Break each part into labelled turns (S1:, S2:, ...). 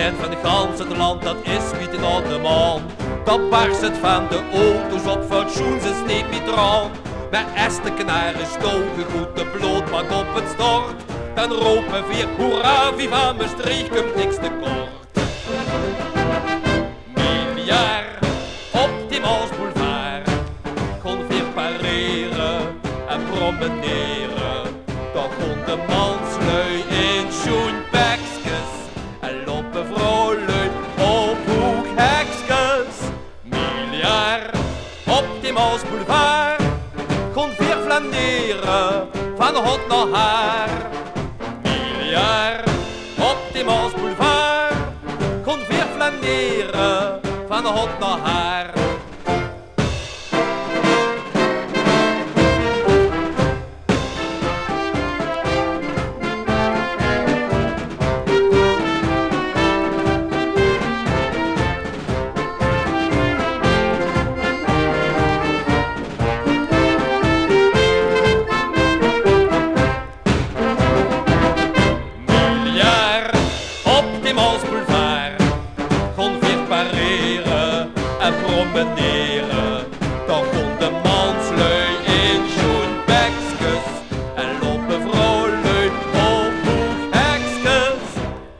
S1: en van gans het land, dat is wieten aan de maan. Dat barst het van de auto's op fatsoen, ze sneed niet eraan. Met Esther knaren stoken goed de blootbank op het stort. Dan roepen weer hoera, viva Maastricht, komt niks tekort. Miljard op die Maasboulevard, kon weer pareren en promeneren. Toch kon de manslui in schoenpekjes en lopen vrolijk op hoekhekjes. Miljard op die Maasboulevard, kon weer flaneren van hot naar haar. Miljard op die Maasboulevard, kon weer flaneren van hot naar haar. En promeneren, dan kon de manslui in schoenbekjes en lopen vrolijk op hoekhekjes.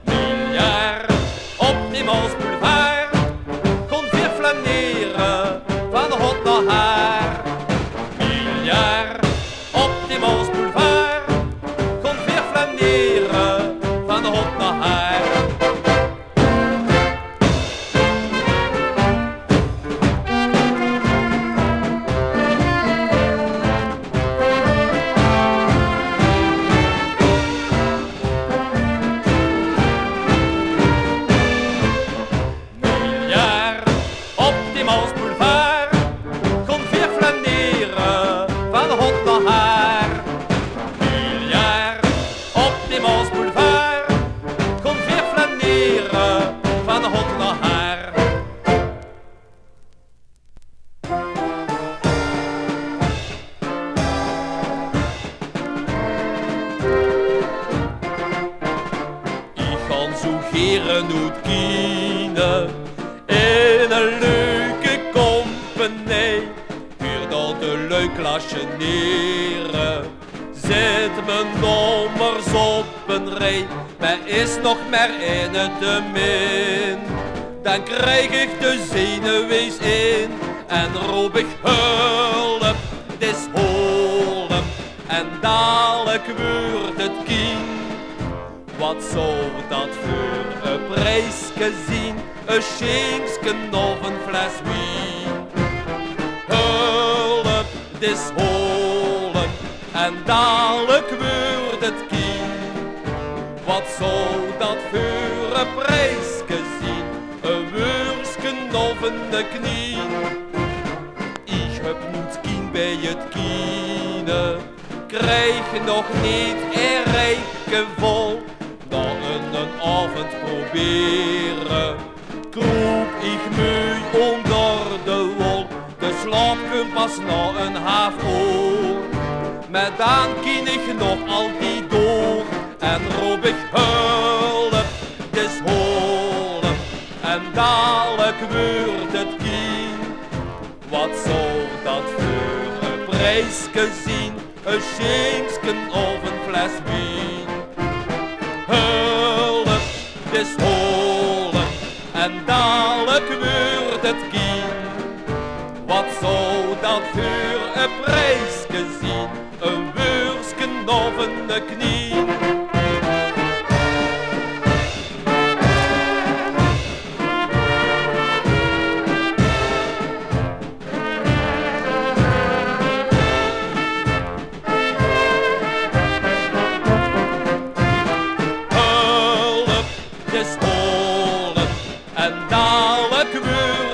S1: Miljard op die Maasboulevard, kon weer flaneren van hot naar haar. Miljard op die Maasboulevard, kon weer flaneren van hot naar haar. Maasboulevard, kon weer flaneren van hot naar haar. Miljard op die Maasboulevard, kon weer flaneren van hot naar haar. Ik ga zo geren uit kiezen in een leuke compagnie, vuur dat de leuk klasje neren. Zet mijn nommers op een rij, maar is nog maar in te min. Dan krijg ik de zenuwees in en roep ik hulp, het is holm. En dadelijk wordt het kind. Wat zou dat voor een prijsje zien? Een schingsken of een fles wien. Hulp, het is holm en dadelijk wordt het kind. Wat zou dat voor een prijsje zien? Een wursken of een knie. Ik heb niet kind bij het kiezen, krijg nog niet een rijke vol. Na een avond proberen, kroep ik me onder de wol. De slaap komt pas na een half uur. Maar dan ken ik nog altijd door en roep ik hulp, het is holm. En dadelijk wordt het kind. Wat zou dat voor een prijsje zien? Een schingsken of een fles wien. Hulp, het is holm en dadelijk wordt het kind. Wat zou dat voor een prijsje zien? Een wursken of een knie. Hulp, het is holm en dadelijk wordt